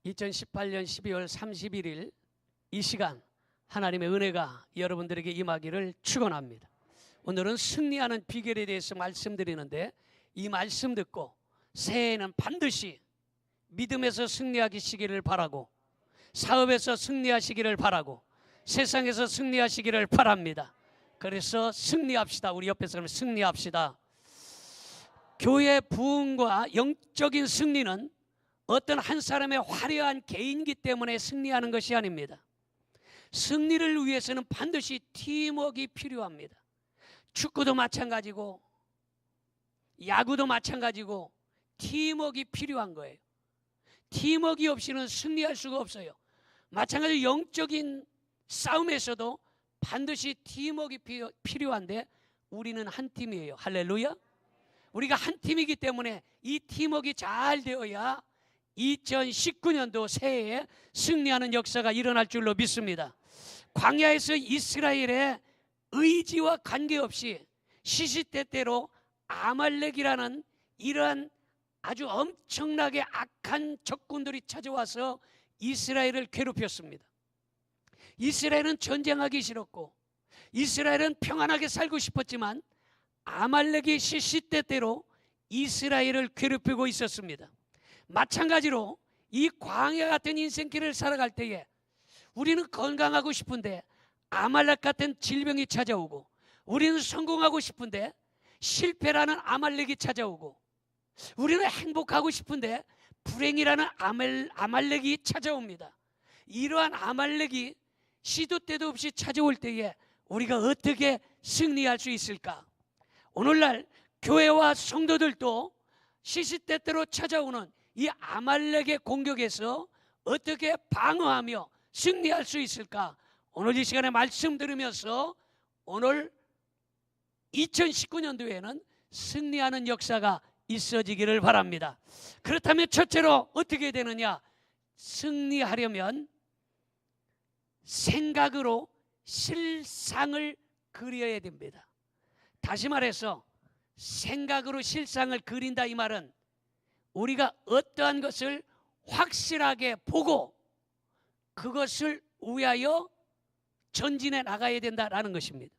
2018년 12월 31일 이 시간 하나님의 은혜가 여러분들에게 임하기를 축원합니다. 오늘은 승리하는 비결에 대해서 말씀드리는데, 이 말씀 듣고 새해에는 반드시 믿음에서 승리하시기를 바라고, 사업에서 승리하시기를 바라고, 세상에서 승리하시기를 바랍니다. 그래서 승리합시다. 우리 옆에 사람 승리합시다. 교회 부흥과 영적인 승리는 어떤 한 사람의 화려한 개인기 때문에 승리하는 것이 아닙니다. 승리를 위해서는 반드시 팀워크가 필요합니다. 축구도 마찬가지고 야구도 마찬가지고 팀워크가 필요한 거예요. 팀워크 없이는 승리할 수가 없어요. 마찬가지로 영적인 싸움에서도 반드시 팀워크가 필요한데, 우리는 한 팀이에요. 할렐루야. 우리가 한 팀이기 때문에 이 팀워크가 잘 되어야 2019년도 새해에 승리하는 역사가 일어날 줄로 믿습니다. 광야에서 이스라엘의 의지와 관계없이 시시때때로 아말렉이라는 이러한 아주 엄청나게 악한 적군들이 찾아와서 이스라엘을 괴롭혔습니다. 이스라엘은 전쟁하기 싫었고 이스라엘은 평안하게 살고 싶었지만 아말렉이 시시때때로 이스라엘을 괴롭히고 있었습니다. 마찬가지로 이 광야 같은 인생길을 살아갈 때에 우리는 건강하고 싶은데 아말렉 같은 질병이 찾아오고, 우리는 성공하고 싶은데 실패라는 아말렉이 찾아오고, 우리는 행복하고 싶은데 불행이라는 아말렉이 찾아옵니다. 이러한 아말렉이 시도 때도 없이 찾아올 때에 우리가 어떻게 승리할 수 있을까? 오늘날 교회와 성도들도 시시때때로 찾아오는 이 아말렉의 공격에서 어떻게 방어하며 승리할 수 있을까? 오늘 이 시간에 말씀 들으면서 오늘 2019년도에는 승리하는 역사가 있어지기를 바랍니다. 그렇다면 첫째로 어떻게 되느냐? 승리하려면 생각으로 실상을 그려야 됩니다. 다시 말해서 생각으로 실상을 그린다, 이 말은 우리가 어떠한 것을 확실하게 보고 그것을 위하여 전진해 나가야 된다라는 것입니다.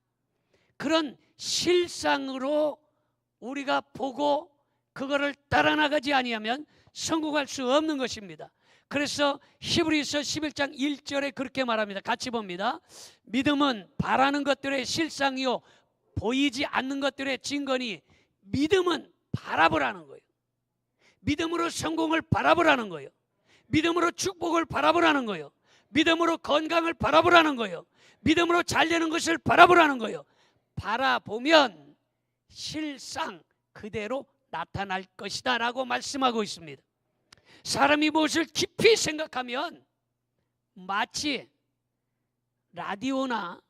그런 실상으로 우리가 보고 그거를 따라 나가지 아니하면 성공할 수 없는 것입니다. 그래서 히브리서 11장 1절에 그렇게 말합니다. 같이 봅니다. 믿음은 바라는 것들의 실상이요 보이지 않는 것들의 증거니, 믿음은 바라보라는 거예요. 믿음으로 성공을 바라보라는 거예요. 믿음으로 축복을 바라보라는 거예요. 믿음으로 건강을 바라보라는 거예요. 믿음으로 잘 되는 것을 바라보라는 거예요. 바라보면 실상 그대로 나타날 것이다 라고 말씀하고 있습니다. 사람이 무엇을 깊이 생각하면 마치 라디오나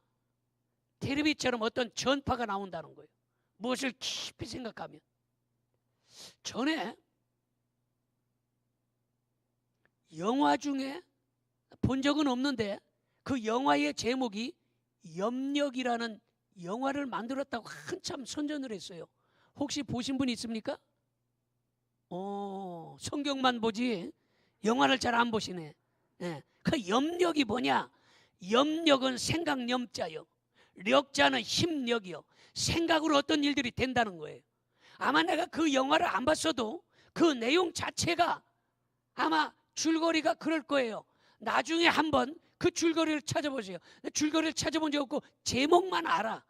텔레비처럼 어떤 전파가 나온다는 거예요. 무엇을 깊이 생각하면. 전에 영화 중에 본 적은 없는데 그 영화의 제목이 염력이라는 영화를 만들었다고 한참 선전을 했어요. 혹시 보신 분 있습니까? 성경만 보지 영화를 잘 안 보시네. 그 염력이 뭐냐? 염력은 생각 염자요, 력자는 힘력이요. 생각으로 어떤 일들이 된다는 거예요. 아마 내가 그 영화를 안 봤어도 그 내용 자체가 아마 줄거리가 그럴 거예요. 나중에 한번 그 줄거리를 찾아보세요. 줄거리를 찾아본 적 없고 제목만 알아.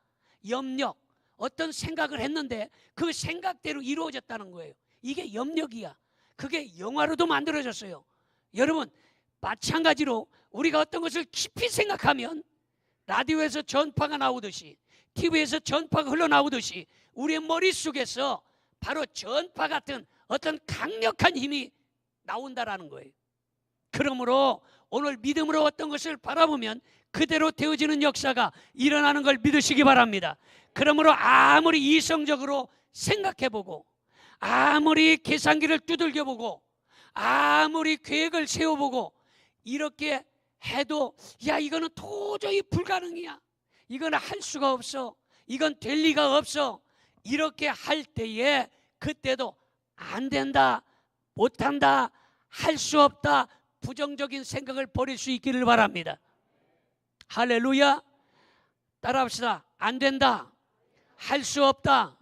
염력, 어떤 생각을 했는데 그 생각대로 이루어졌다는 거예요. 이게 염력이야. 그게 영화로도 만들어졌어요. 여러분, 마찬가지로 우리가 어떤 것을 깊이 생각하면 라디오에서 전파가 나오듯이, TV에서 전파가 흘러나오듯이 우리의 머릿속에서 바로 전파 같은 어떤 강력한 힘이 나온다라는 거예요. 그러므로 오늘 믿음으로 어떤 것을 바라보면 그대로 되어지는 역사가 일어나는 걸 믿으시기 바랍니다. 그러므로 아무리 이성적으로 생각해보고, 아무리 계산기를 두들겨보고, 아무리 계획을 세워보고 이렇게 해도 야, 이거는 도저히 불가능이야, 이거는 할 수가 없어, 이건 될 리가 없어, 이렇게 할 때에 그때도 안 된다, 못한다, 할 수 없다, 부정적인 생각을 버릴 수 있기를 바랍니다. 할렐루야. 따라합시다. 안 된다, 할 수 없다,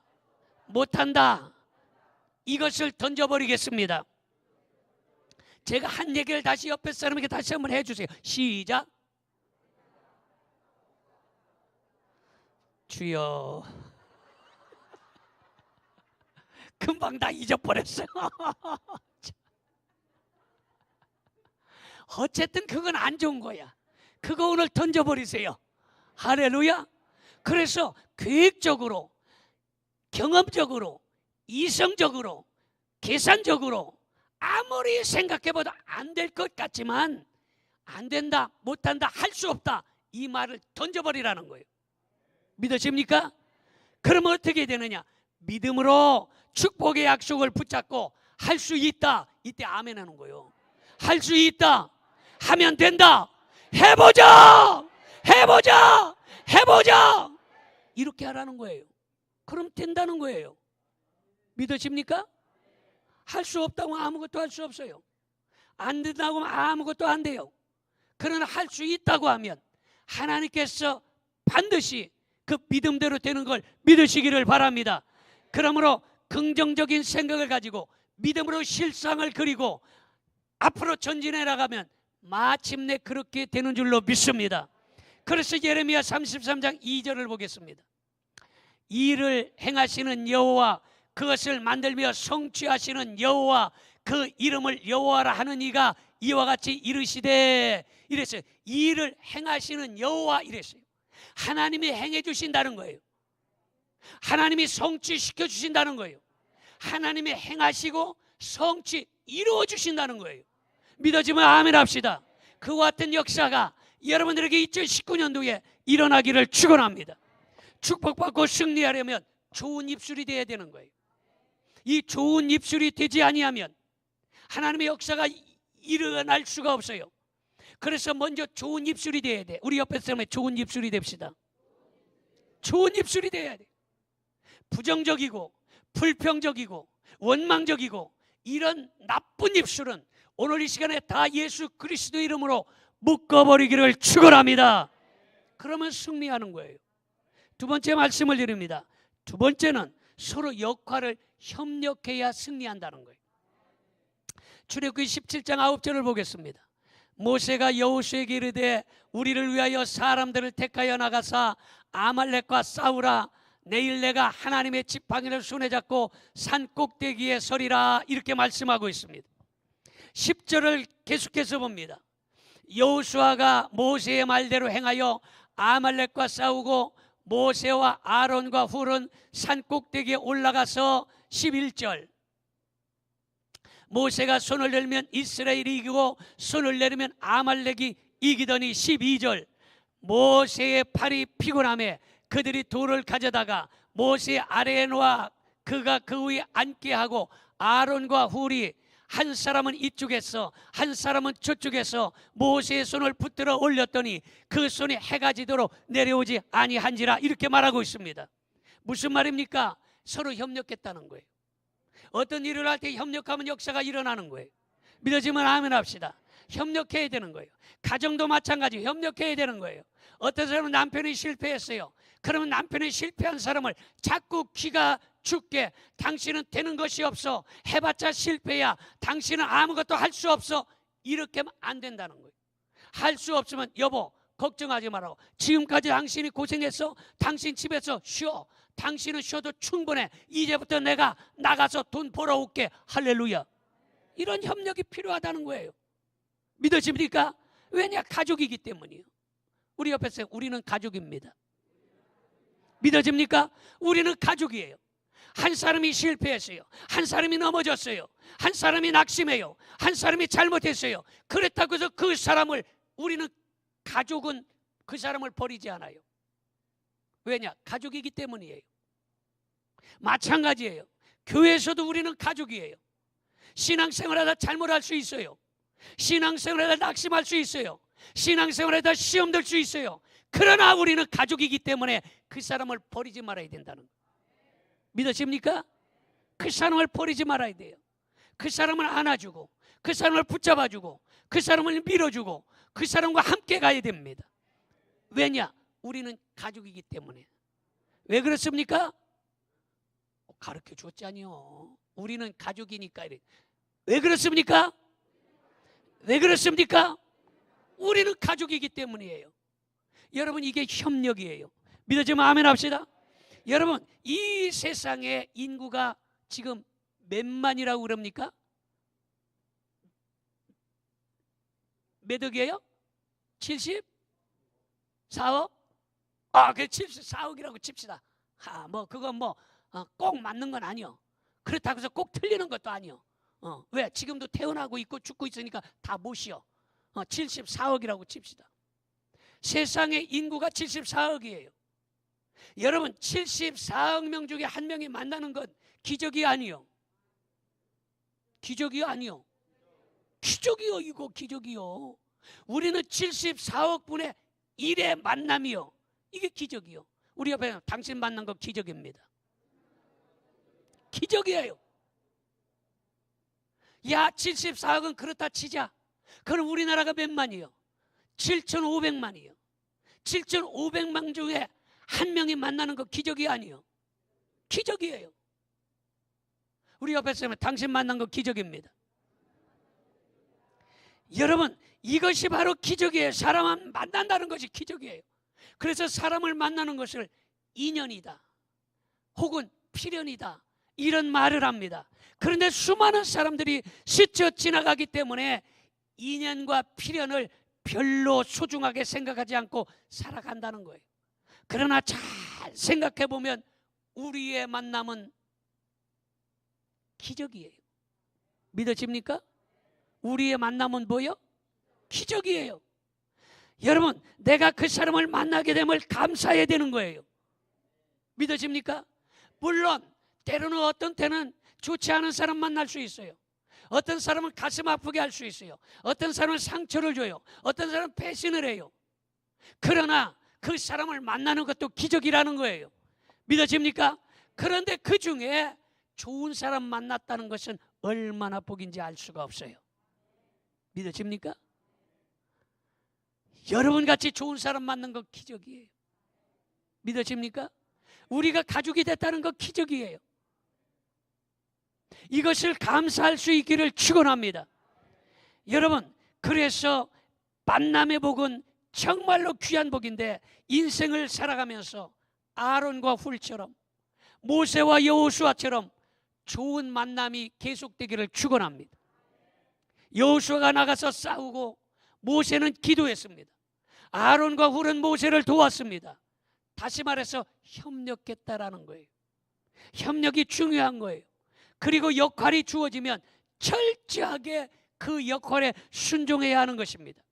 못한다, 이것을 던져버리겠습니다. 제가 한 얘기를 다시 옆에 사람에게 다시 한번 해주세요. 시작. 주여. 금방 다 잊어버렸어요. 어쨌든 그건 안 좋은 거야. 그거 오늘 던져버리세요. 할렐루야. 그래서 계획적으로, 경험적으로, 이성적으로, 계산적으로 아무리 생각해봐도 안 될 것 같지만 안 된다, 못한다, 할 수 없다, 이 말을 던져버리라는 거예요. 믿으십니까? 그러면 어떻게 되느냐? 믿음으로 축복의 약속을 붙잡고 할 수 있다, 이때 아멘 하는 거예요. 할 수 있다, 하면 된다, 해보자, 해보자, 해보자, 이렇게 하라는 거예요. 그럼 된다는 거예요. 믿으십니까? 할 수 없다고 아무것도 할 수 없어요. 안 된다고 하면 아무것도 안 돼요. 그러나 할 수 있다고 하면 하나님께서 반드시 그 믿음대로 되는 걸 믿으시기를 바랍니다. 그러므로 긍정적인 생각을 가지고 믿음으로 실상을 그리고 앞으로 전진해 나가면 마침내 그렇게 되는 줄로 믿습니다. 그래서 예레미야 33장 2절을 보겠습니다. 일을 행하시는 여호와, 그것을 만들며 성취하시는 여호와, 그 이름을 여호와라 하는 이가 이와 같이 이르시되, 이랬어요. 일을 행하시는 여호와, 이랬어요. 하나님이 행해 주신다는 거예요. 하나님이 성취시켜 주신다는 거예요. 하나님이 행하시고 성취 이루어 주신다는 거예요. 믿어지면 아멘 합시다. 그와 같은 역사가 여러분들에게 2019년도에 일어나기를 축원합니다. 축복받고 승리하려면 좋은 입술이 되어야 되는 거예요. 이 좋은 입술이 되지 아니하면 하나님의 역사가 일어날 수가 없어요. 그래서 먼저 좋은 입술이 되어야 돼. 우리 옆에 사람에 좋은 입술이 됩시다. 좋은 입술이 되어야 돼. 부정적이고 불평적이고 원망적이고 이런 나쁜 입술은 오늘 이 시간에 다 예수 그리스도 이름으로 묶어버리기를 축원합니다. 그러면 승리하는 거예요. 두 번째 말씀을 드립니다. 두 번째는 서로 역할을 협력해야 승리한다는 거예요. 출애굽기 17장 9절을 보겠습니다. 모세가 여호수아에게 이르되 우리를 위하여 사람들을 택하여 나가사 아말렉과 싸우라. 내일 내가 하나님의 지팡이를 손에 잡고 산 꼭대기에 서리라. 이렇게 말씀하고 있습니다. 10절을 계속해서 봅니다. 여호수아가 모세의 말대로 행하여 아말렉과 싸우고 모세와 아론과 훌은 산 꼭대기에 올라가서 11절 모세가 손을 들면 이스라엘이 이기고 손을 내리면 아말렉이 이기더니 12절 모세의 팔이 피곤하며 그들이 돌을 가져다가 모세 아래에 놓아 그가 그 위에 앉게 하고 아론과 훌이 한 사람은 이쪽에서 한 사람은 저쪽에서 모세의 손을 붙들어 올렸더니 그 손이 해가 지도록 내려오지 아니한지라. 이렇게 말하고 있습니다. 무슨 말입니까? 서로 협력했다는 거예요. 어떤 일을 할 때 협력하면 역사가 일어나는 거예요. 믿어지면 아멘 합시다. 협력해야 되는 거예요. 가정도 마찬가지 협력해야 되는 거예요. 어떤 사람은 남편이 실패했어요. 그러면 남편이 실패한 사람을 자꾸 귀가 죽게 당신은 되는 것이 없어, 해봤자 실패야, 당신은 아무것도 할 수 없어, 이렇게 하면 안 된다는 거예요. 할 수 없으면 여보 걱정하지 말라고. 지금까지 당신이 고생했어. 당신 집에서 쉬어. 당신은 쉬어도 충분해. 이제부터 내가 나가서 돈 벌어올게. 할렐루야. 이런 협력이 필요하다는 거예요. 믿으십니까? 왜냐? 가족이기 때문이에요. 우리 옆에서 우리는 가족입니다. 믿어집니까? 우리는 가족이에요. 한 사람이 실패했어요. 한 사람이 넘어졌어요. 한 사람이 낙심해요. 한 사람이 잘못했어요. 그렇다고 해서 그 사람을, 우리는 가족은 그 사람을 버리지 않아요. 왜냐? 가족이기 때문이에요. 마찬가지예요. 교회에서도 우리는 가족이에요. 신앙생활하다 잘못할 수 있어요. 신앙생활하다 낙심할 수 있어요. 신앙생활하다 시험 들 수 있어요. 그러나 우리는 가족이기 때문에 그 사람을 버리지 말아야 된다는 거예요. 믿으십니까? 그 사람을 버리지 말아야 돼요. 그 사람을 안아주고 그 사람을 붙잡아주고 그 사람을 밀어주고 그 사람과 함께 가야 됩니다. 왜냐? 우리는 가족이기 때문에. 왜 그렇습니까? 가르쳐 줬잖요. 우리는 가족이니까. 왜 그렇습니까? 왜 그렇습니까? 우리는 가족이기 때문이에요. 여러분, 이게 협력이에요. 믿어지면 아멘 합시다. 여러분, 이 세상의 인구가 지금 몇만이라고 그럽니까? 몇 억이에요? 74억? 그 74억이라고 칩시다. 그건 꼭 맞는 건 아니요. 그렇다고 해서 꼭 틀리는 것도 아니요. 왜? 지금도 태어나고 있고 죽고 있으니까 다 못이요. 74억이라고 칩시다. 세상의 인구가 74억이에요. 여러분, 74억 명 중에 한 명이 만나는 건 기적이 아니요. 기적이 아니요. 기적이요. 이거 기적이요. 우리는 74억 분의 1의 만남이요. 이게 기적이요. 우리 옆에 당신 만난 거 기적입니다. 기적이에요. 야, 74억은 그렇다 치자. 그럼 우리나라가 몇만이요? 7,500만이요. 7,500만 중에 한 명이 만나는 거 기적이 아니요. 기적이에요. 우리 옆에 있으면 당신 만난 거 기적입니다. 여러분, 이것이 바로 기적이에요. 사람을 만난다는 것이 기적이에요. 그래서 사람을 만나는 것을 인연이다 혹은 필연이다 이런 말을 합니다. 그런데 수많은 사람들이 스쳐 지나가기 때문에 인연과 필연을 별로 소중하게 생각하지 않고 살아간다는 거예요. 그러나 잘 생각해 보면 우리의 만남은 기적이에요. 믿어집니까? 우리의 만남은 뭐예요? 기적이에요. 여러분, 내가 그 사람을 만나게 됨을 감사해야 되는 거예요. 믿어집니까? 물론 때로는 어떤 때는 좋지 않은 사람 만날 수 있어요. 어떤 사람은 가슴 아프게 할 수 있어요. 어떤 사람은 상처를 줘요. 어떤 사람은 배신을 해요. 그러나 그 사람을 만나는 것도 기적이라는 거예요. 믿어집니까? 그런데 그 중에 좋은 사람 만났다는 것은 얼마나 복인지 알 수가 없어요. 믿어집니까? 여러분같이 좋은 사람 만난 거 기적이에요. 믿어집니까? 우리가 가족이 됐다는 거 기적이에요. 이것을 감사할 수 있기를 축원합니다. 여러분, 그래서 만남의 복은 정말로 귀한 복인데 인생을 살아가면서 아론과 훌처럼 모세와 여호수아처럼 좋은 만남이 계속되기를 축원합니다. 여호수아가 나가서 싸우고 모세는 기도했습니다. 아론과 훌은 모세를 도왔습니다. 다시 말해서 협력했다라는 거예요. 협력이 중요한 거예요. 그리고 역할이 주어지면 철저하게 그 역할에 순종해야 하는 것입니다.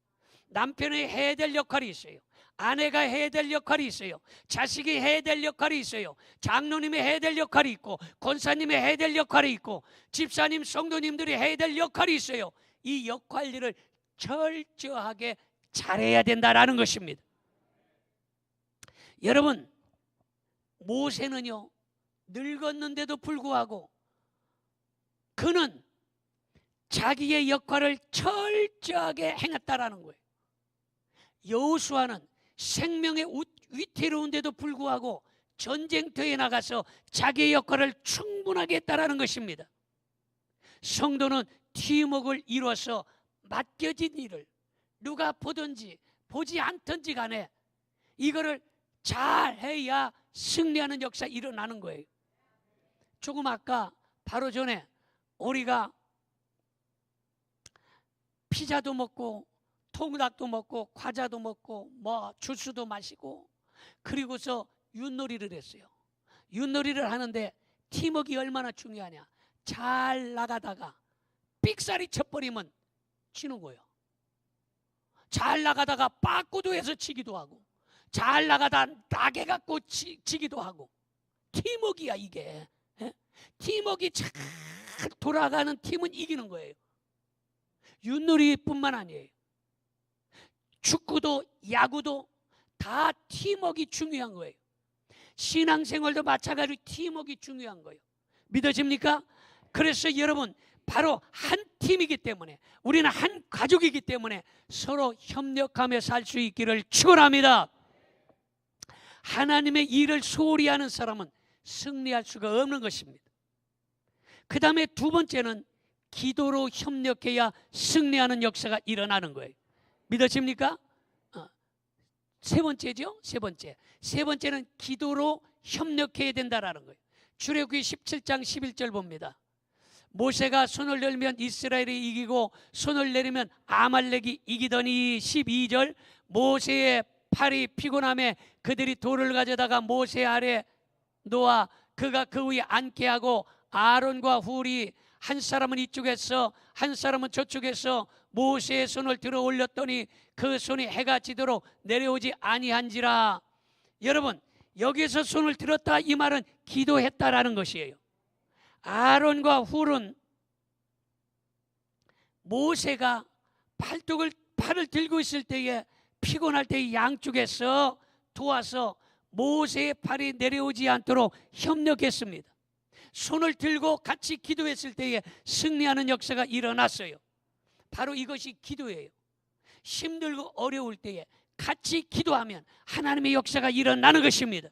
남편이 해야 될 역할이 있어요. 아내가 해야 될 역할이 있어요. 자식이 해야 될 역할이 있어요. 장로님이 해야 될 역할이 있고 권사님이 해야 될 역할이 있고 집사님, 성도님들이 해야 될 역할이 있어요. 이 역할들을 철저하게 잘해야 된다라는 것입니다. 여러분, 모세는요 늙었는데도 불구하고 그는 자기의 역할을 철저하게 행했다라는 거예요. 여호수아는 생명의 위태로운데도 불구하고 전쟁터에 나가서 자기의 역할을 충분하게 했다라는 것입니다. 성도는 팀워크를 이루어서 맡겨진 일을 누가 보든지 보지 않든지 간에 이거를 잘해야 승리하는 역사 일어나는 거예요. 조금 아까 바로 전에 우리가 피자도 먹고 통닭도 먹고 과자도 먹고 주스도 마시고 그리고서 윷놀이를 했어요. 윷놀이를 하는데 팀워크가 얼마나 중요하냐. 잘 나가다가 삑사리 쳐버리면 지는 거예요. 잘 나가다가 빠꾸도해서 치기도 하고 잘 나가다 나게 갖고 치기도 하고 팀워크야 이게. 팀워크가 잘 돌아가는 팀은 이기는 거예요. 윷놀이뿐만 아니에요. 축구도 야구도 다 팀워크가 중요한 거예요. 신앙생활도 마찬가지로 팀워크가 중요한 거예요. 믿어집니까? 그래서 여러분 바로 한 팀이기 때문에, 우리는 한 가족이기 때문에 서로 협력하며 살 수 있기를 축원합니다. 하나님의 일을 소홀히 하는 사람은 승리할 수가 없는 것입니다. 그 다음에 두 번째는 기도로 협력해야 승리하는 역사가 일어나는 거예요. 믿어집니까? 세 번째죠. 세 번째는 기도로 협력해야 된다라는 거예요. 출애굽기 17장 11절 봅니다. 모세가 손을 들면 이스라엘이 이기고 손을 내리면 아말렉이 이기더니 12절 모세의 팔이 피곤함에 그들이 돌을 가져다가 모세 아래 놓아 그가 그 위에 앉게 하고 아론과 훌이 한 사람은 이쪽에서 한 사람은 저쪽에서 모세의 손을 들어 올렸더니 그 손이 해가 지도록 내려오지 아니한지라. 여러분, 여기서 손을 들었다 이 말은 기도했다라는 것이에요. 아론과 훌은 모세가 팔을 들고 있을 때에 피곤할 때 양쪽에서 도와서 모세의 팔이 내려오지 않도록 협력했습니다. 손을 들고 같이 기도했을 때에 승리하는 역사가 일어났어요. 바로 이것이 기도예요. 힘들고 어려울 때에 같이 기도하면 하나님의 역사가 일어나는 것입니다.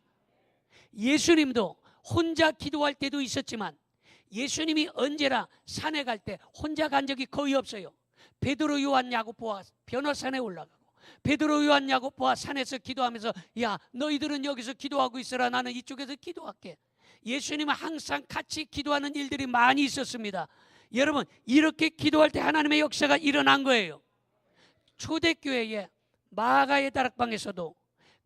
예수님도 혼자 기도할 때도 있었지만 예수님이 언제나 산에 갈 때 혼자 간 적이 거의 없어요. 베드로, 요한, 야고보와 변호산에 올라가고 베드로, 요한, 야고보와 산에서 기도하면서 야, 너희들은 여기서 기도하고 있어라, 나는 이쪽에서 기도할게. 예수님은 항상 같이 기도하는 일들이 많이 있었습니다. 여러분, 이렇게 기도할 때 하나님의 역사가 일어난 거예요. 초대교회의 마가의 다락방에서도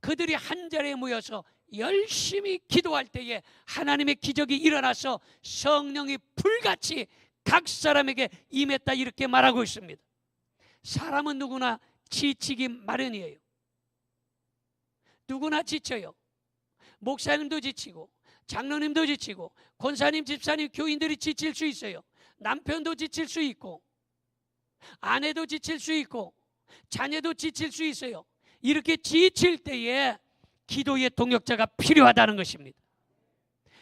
그들이 한 자리에 모여서 열심히 기도할 때에 하나님의 기적이 일어나서 성령이 불같이 각 사람에게 임했다, 이렇게 말하고 있습니다. 사람은 누구나 지치기 마련이에요. 누구나 지쳐요. 목사님도 지치고 장로님도 지치고 권사님, 집사님, 교인들이 지칠 수 있어요. 남편도 지칠 수 있고 아내도 지칠 수 있고 자녀도 지칠 수 있어요. 이렇게 지칠 때에 기도의 동역자가 필요하다는 것입니다.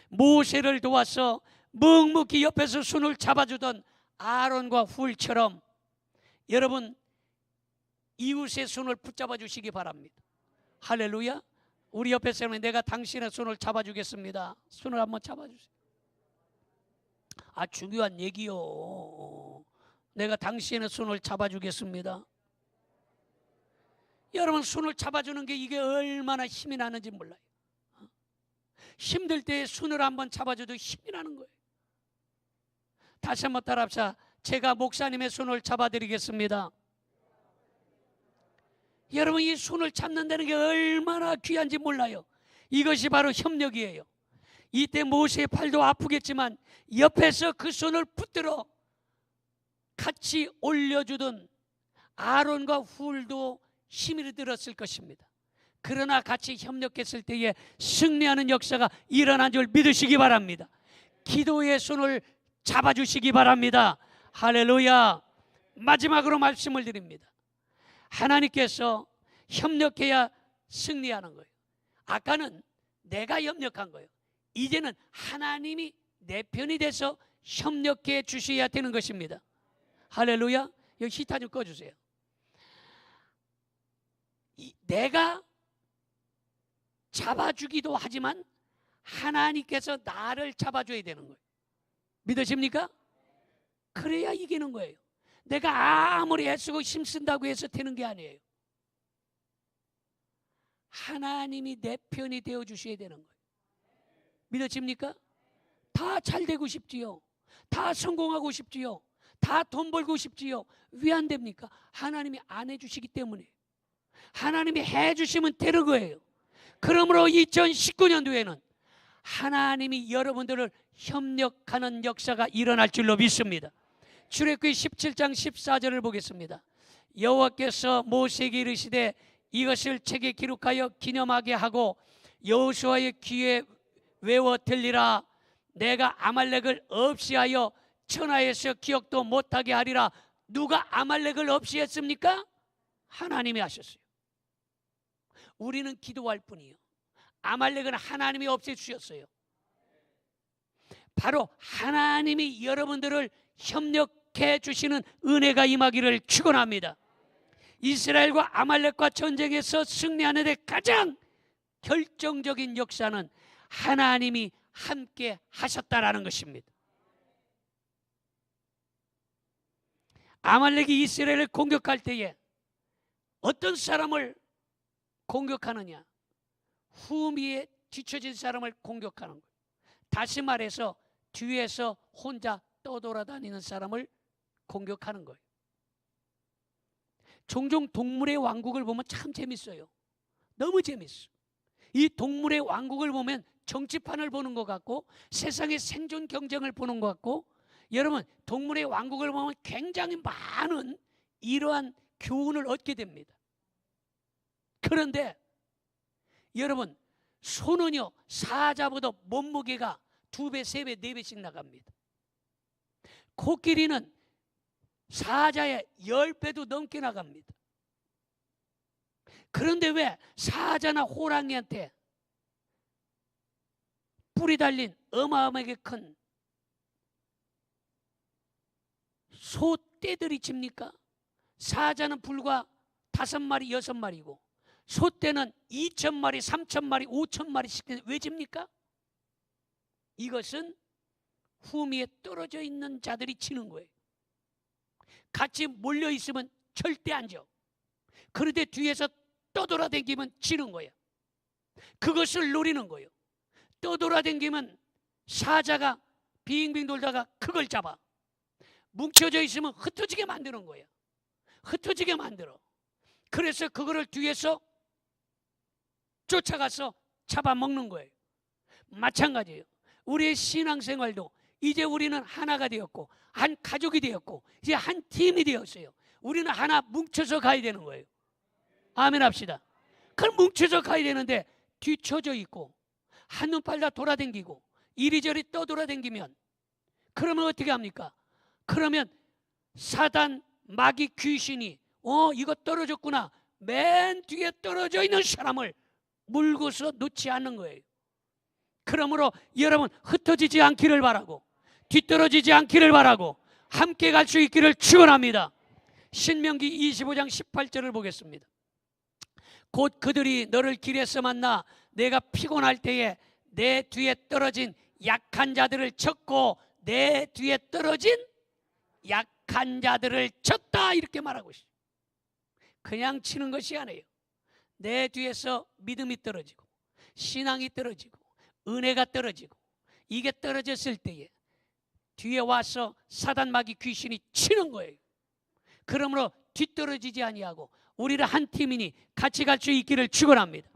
모세를 도와서 묵묵히 옆에서 손을 잡아주던 아론과 훌처럼 여러분 이웃의 손을 붙잡아 주시기 바랍니다. 할렐루야. 우리 옆에 사람이 내가 당신의 손을 잡아주겠습니다. 손을 한번 잡아주세요. 아, 중요한 얘기요. 내가 당신의 손을 잡아주겠습니다. 여러분, 손을 잡아주는 게 이게 얼마나 힘이 나는지 몰라요. 힘들 때 손을 한번 잡아줘도 힘이 나는 거예요. 다시 한번 따라합시다. 제가 목사님의 손을 잡아드리겠습니다. 여러분, 이 손을 잡는다는 게 얼마나 귀한지 몰라요. 이것이 바로 협력이에요. 이때 모세의 팔도 아프겠지만 옆에서 그 손을 붙들어 같이 올려주던 아론과 훌도 힘이 들었을 것입니다. 그러나 같이 협력했을 때에 승리하는 역사가 일어난 줄 믿으시기 바랍니다. 기도의 손을 잡아주시기 바랍니다. 할렐루야. 마지막으로 말씀을 드립니다. 하나님께서 협력해야 승리하는 거예요. 아까는 내가 협력한 거예요. 이제는 하나님이 내 편이 돼서 협력해 주셔야 되는 것입니다. 할렐루야. 여기 히터 좀 꺼주세요. 내가 잡아주기도 하지만 하나님께서 나를 잡아줘야 되는 거예요. 믿으십니까? 그래야 이기는 거예요. 내가 아무리 애쓰고 힘쓴다고 해서 되는 게 아니에요. 하나님이 내 편이 되어 주셔야 되는 거예요. 믿어집니까? 다 잘 되고 싶지요. 다 성공하고 싶지요. 다 돈 벌고 싶지요. 왜 안 됩니까? 하나님이 안 해주시기 때문에. 하나님이 해주시면 되는 거예요. 그러므로 2019년도에는 하나님이 여러분들을 협력하는 역사가 일어날 줄로 믿습니다. 출애굽기 17장 14절을 보겠습니다. 여호와께서 모세에게 이르시되 이것을 책에 기록하여 기념하게 하고 여호수아의 귀에 외워 들리라. 내가 아말렉을 없이하여 천하에서 기억도 못하게 하리라. 누가 아말렉을 없이 했습니까? 하나님이 하셨어요. 우리는 기도할 뿐이요. 아말렉은 하나님이 없애주셨어요. 바로 하나님이 여러분들을 협력해 회복해 주시는 은혜가 임하기를 축원합니다. 이스라엘과 아말렉과 전쟁에서 승리하는 데 가장 결정적인 역사는 하나님이 함께 하셨다라는 것입니다. 아말렉이 이스라엘을 공격할 때에 어떤 사람을 공격하느냐? 후미에 뒤처진 사람을 공격하는 거예요. 다시 말해서 뒤에서 혼자 떠돌아다니는 사람을 공격하는 거예요. 종종 동물의 왕국을 보면 참 재밌어요. 너무 재밌어. 이 동물의 왕국을 보면 정치판을 보는 것 같고 세상의 생존 경쟁을 보는 것 같고, 여러분 동물의 왕국을 보면 굉장히 많은 이러한 교훈을 얻게 됩니다. 그런데 여러분 소는요 사자보다 몸무게가 2배, 3배, 4배씩 나갑니다. 코끼리는 사자의 10배도 넘게 나갑니다. 그런데 왜 사자나 호랑이한테 뿔이 달린 어마어마하게 큰 소떼들이 집니까? 사자는 불과 5마리, 6마리고 소떼는 2,000마리, 3,000마리, 5,000마리씩 왜 집니까? 이것은 후미에 떨어져 있는 자들이 치는 거예요. 같이 몰려 있으면 절대 안 져. 그런데 뒤에서 떠돌아다니면 지는 거예요. 그것을 노리는 거예요. 떠돌아다니면 사자가 빙빙 돌다가 그걸 잡아. 뭉쳐져 있으면 흩어지게 만드는 거예요. 흩어지게 만들어. 그래서 그거를 뒤에서 쫓아가서 잡아먹는 거예요. 마찬가지예요. 우리의 신앙생활도 이제 우리는 하나가 되었고 한 가족이 되었고 이제 한 팀이 되었어요. 우리는 하나 뭉쳐서 가야 되는 거예요. 아멘 합시다. 그럼 뭉쳐서 가야 되는데 뒤쳐져 있고 한눈 팔다 돌아다니고 이리저리 떠돌아다니면 그러면 어떻게 합니까? 그러면 사단, 마귀, 귀신이 이거 떨어졌구나. 맨 뒤에 떨어져 있는 사람을 물고서 놓지 않는 거예요. 그러므로 여러분 흩어지지 않기를 바라고 뒤떨어지지 않기를 바라고 함께 갈 수 있기를 축원합니다. 신명기 25장 18절을 보겠습니다. 곧 그들이 너를 길에서 만나 내가 피곤할 때에 내 뒤에 떨어진 약한 자들을 쳤고 내 뒤에 떨어진 약한 자들을 쳤다 이렇게 말하고 있어요. 그냥 치는 것이 아니에요. 내 뒤에서 믿음이 떨어지고 신앙이 떨어지고 은혜가 떨어지고 이게 떨어졌을 때에 뒤에 와서 사단 마귀 귀신이 치는 거예요. 그러므로 뒤떨어지지 아니하고 우리는 한 팀이니 같이 갈 수 있기를 축원합니다.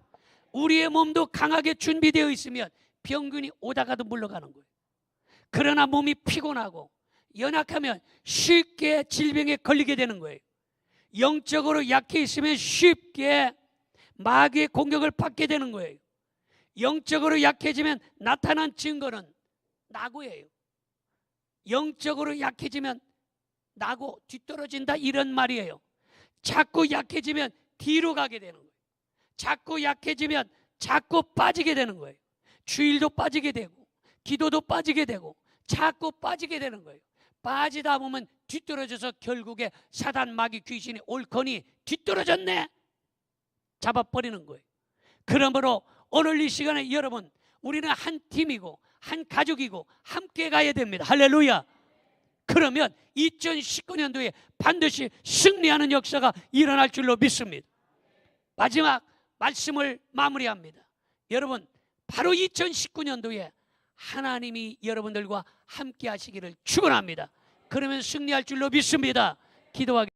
우리의 몸도 강하게 준비되어 있으면 병균이 오다가도 물러가는 거예요. 그러나 몸이 피곤하고 연약하면 쉽게 질병에 걸리게 되는 거예요. 영적으로 약해 있으면 쉽게 마귀의 공격을 받게 되는 거예요. 영적으로 약해지면 나타난 증거는 낙오예요. 영적으로 약해지면 낙오, 뒤떨어진다 이런 말이에요. 자꾸 약해지면 뒤로 가게 되는 거예요. 자꾸 약해지면 자꾸 빠지게 되는 거예요. 주일도 빠지게 되고 기도도 빠지게 되고 자꾸 빠지게 되는 거예요. 빠지다 보면 뒤떨어져서 결국에 사단 마귀 귀신이 옳거니 뒤떨어졌네 잡아버리는 거예요. 그러므로 오늘 이 시간에 여러분 우리는 한 팀이고 한 가족이고 함께 가야 됩니다. 할렐루야. 그러면 2019년도에 반드시 승리하는 역사가 일어날 줄로 믿습니다. 마지막 말씀을 마무리합니다. 여러분 바로 2019년도에 하나님이 여러분들과 함께 하시기를 축원합니다. 그러면 승리할 줄로 믿습니다. 기도하겠습니다.